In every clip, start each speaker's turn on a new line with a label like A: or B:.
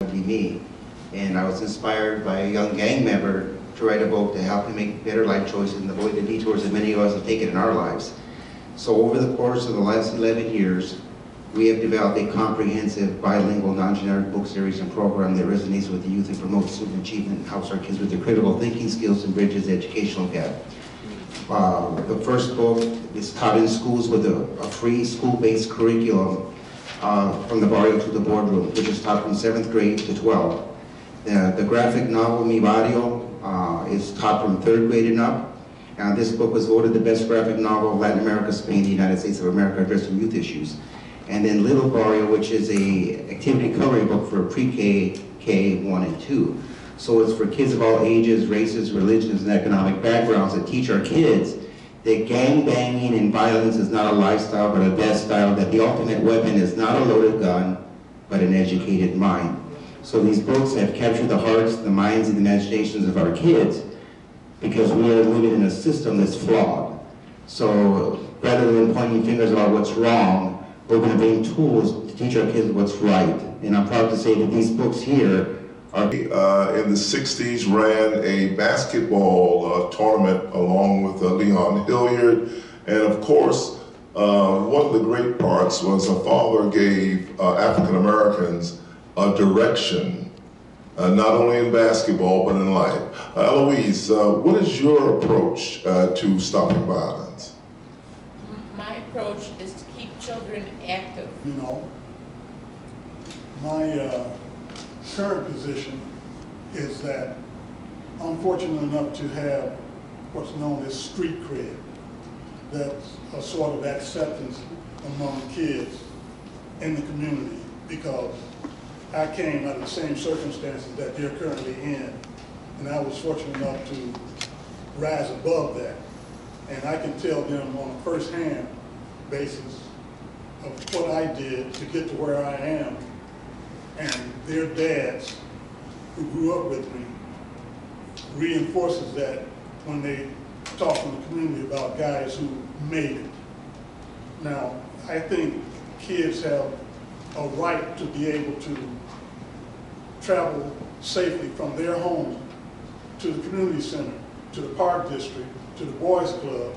A: to be me. And I was inspired by a young gang member to write a book to help him make better life choices and avoid the detours that many of us have taken in our lives. So over the course of the last 11 years, we have developed a comprehensive bilingual non-generic book series and program that resonates with the youth and promotes student achievement and helps our kids with their critical thinking skills and bridges the educational gap. The first book is taught in schools with a free school-based curriculum from the barrio to the boardroom, which is taught from 7th grade to 12th. The graphic novel Mi Barrio is taught from 3rd grade and up. This book was voted the best graphic novel of Latin America, Spain, the United States of America, addressing youth issues. And then Little Barrio, which is a activity coloring book for pre-K, K1 and 2. So it's for kids of all ages, races, religions, and economic backgrounds that teach our kids that gang banging and violence is not a lifestyle but a death style, that the ultimate weapon is not a loaded gun, but an educated mind. So these books have captured the hearts, the minds, and the imaginations of our kids because we are living in a system that's flawed. So rather than pointing fingers about what's wrong, we're going to bring tools to teach our kids what's right. And I'm proud to say that these books here are...
B: in the 60s ran a basketball tournament along with Leon Hilliard. And of course, one of the great parts was a father gave African Americans a direction, not only in basketball, but in life. Eloise, what is your approach to stopping violence?
C: My approach is to keep children active.
D: You know, my current position is that I'm fortunate enough to have what's known as street cred. That's a sort of acceptance among kids in the community because I came out of the same circumstances that they're currently in, and I was fortunate enough to rise above that. And I can tell them on a first-hand basis of what I did to get to where I am, and their dads who grew up with me reinforces that when they talk in the community about guys who made it. Now, I think kids have a right to be able to travel safely from their home to the community center, to the park district, to the boys club,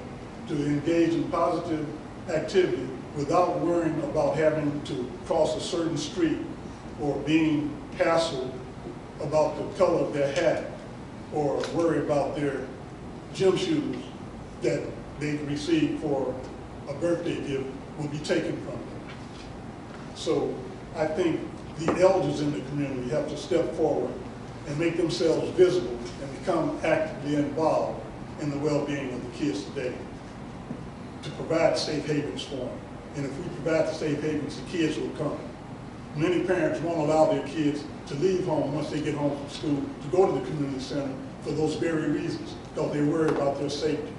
D: to engage in positive activity without worrying about having to cross a certain street or being hassled about the color of their hat or worry about their gym shoes that they received for a birthday gift will be taken from them. So I think the elders in the community have to step forward and make themselves visible and become actively involved in the well-being of the kids today to provide safe havens for them. And if we provide the safe havens, the kids will come. Many parents won't allow their kids to leave home once they get home from school to go to the community center for those very reasons, because they worry about their safety.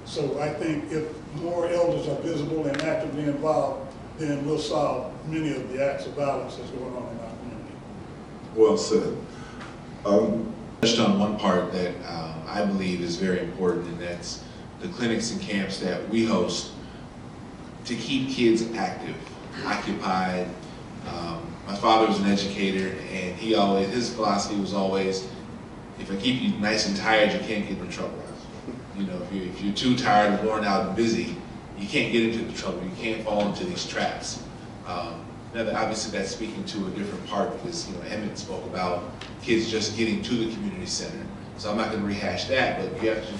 D: So I think if more elders are visible and actively involved, then we'll solve many of the acts of violence that's going on in our community.
B: Well said.
E: Touched on one part that I believe is very important, and that's the clinics and camps that we host to keep kids active, occupied. My father was an educator, and his philosophy was always, if I keep you nice and tired, you can't get in trouble. You know, if you're too tired, worn out, and busy, you can't get into the trouble. You can't fall into these traps. Now, obviously, that's speaking to a different part because Emmett spoke about kids just getting to the community center. So I'm not going to rehash that, but you have to,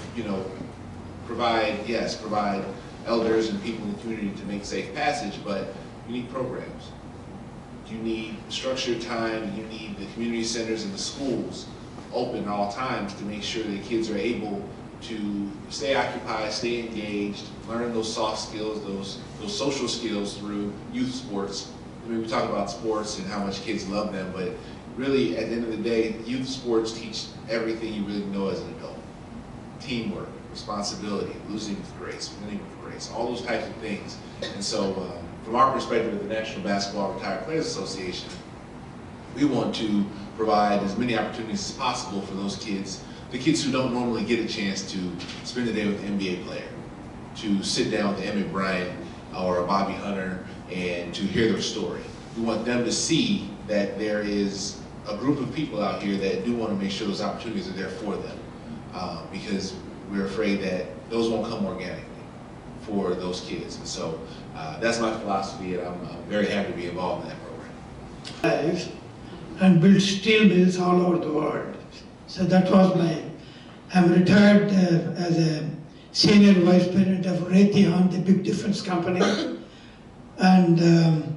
E: provide elders and people in the community to make safe passage, but you need programs. You need structured time. You need the community centers and the schools open at all times to make sure that kids are able to stay occupied, stay engaged, learn those soft skills, those social skills through youth sports. I mean, we talk about sports and how much kids love them, but really, at the end of the day, youth sports teach everything you really know as an adult. Teamwork, responsibility, losing with grace, winning with grace, all those types of things. And so, from our perspective at the National Basketball Retired Players Association, we want to provide as many opportunities as possible for those kids, the kids who don't normally get a chance to spend the day with an NBA player, to sit down with Emmett Bryant or Bobby Hunter and to hear their story. We want them to see that there is a group of people out here that do want to make sure those opportunities are there for them, because we're afraid that those won't come organically for those kids. And so that's my philosophy, and I'm very happy to be involved in that program.
F: Lives and build steel mills all over the world. So that was I'm retired as a senior vice president of Raytheon, the big defense company, and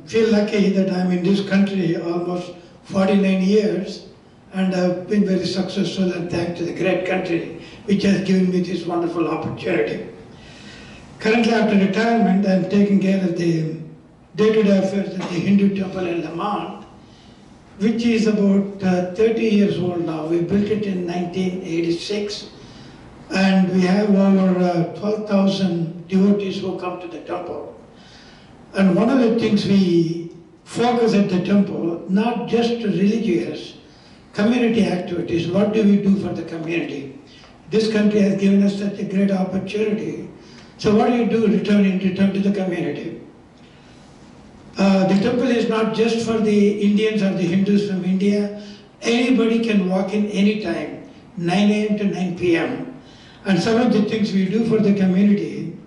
F: feel lucky that I'm in this country almost 49 years, and I've been very successful, and thanks to the great country which has given me this wonderful opportunity. Currently, after retirement, I'm taking care of the day-to-day affairs at the Hindu temple in Lamont, which is about 30 years old now. We built it in 1986, and we have over 12,000 devotees who come to the temple. And one of the things we focus at the temple, not just religious, community activities. What do we do for the community? This country has given us such a great opportunity. So what do you do return to the community? The temple is not just for the Indians or the Hindus from India. Anybody can walk in anytime, 9 a.m. to 9 p.m. And some of the things we do for the community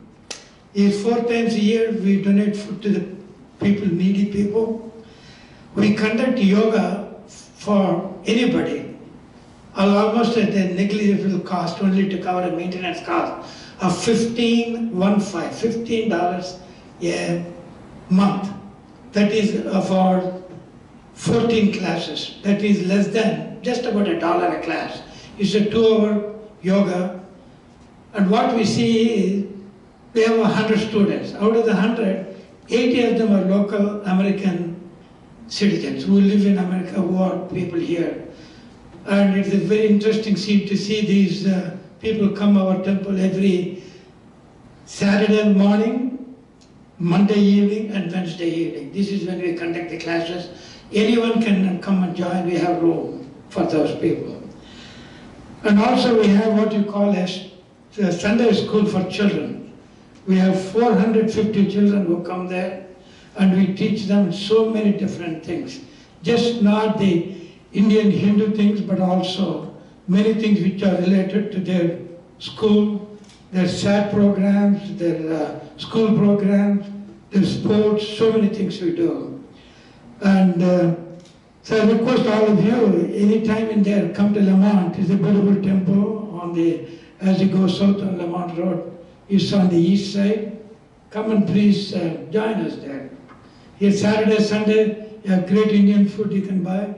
F: is 4 times a year we donate food to the people, needy people. We conduct yoga for anybody, almost at a negligible cost, only to cover a maintenance cost of $15 a month. That is for 14 classes. That is less than just about $1 a class. It's a 2-hour yoga. And what we see is we have 100 students. Out of the 100, 80 of them are local American citizens who live in America, who are people here. And it's a very interesting scene to see these people come to our temple every Saturday morning, Monday evening, and Wednesday evening. This is when we conduct the classes. Anyone can come and join. We have room for those people. And also we have what you call as the Sunday school for children. We have 450 children who come there, and we teach them so many different things. Just not the Indian Hindu things, but also many things which are related to their school, their SAT programs, their school programs, their sports, so many things we do. And so I request all of you, anytime in there, come to Lamont. It's a beautiful temple as you go south on Lamont Road. It's on the east side. Come and please join us there. Here Saturday, Sunday, you have great Indian food you can buy.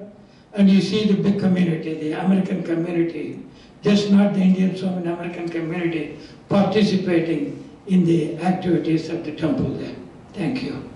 F: And you see the big community, the American community, just not the Indian, so an American community participating in the activities of the temple there. Thank you.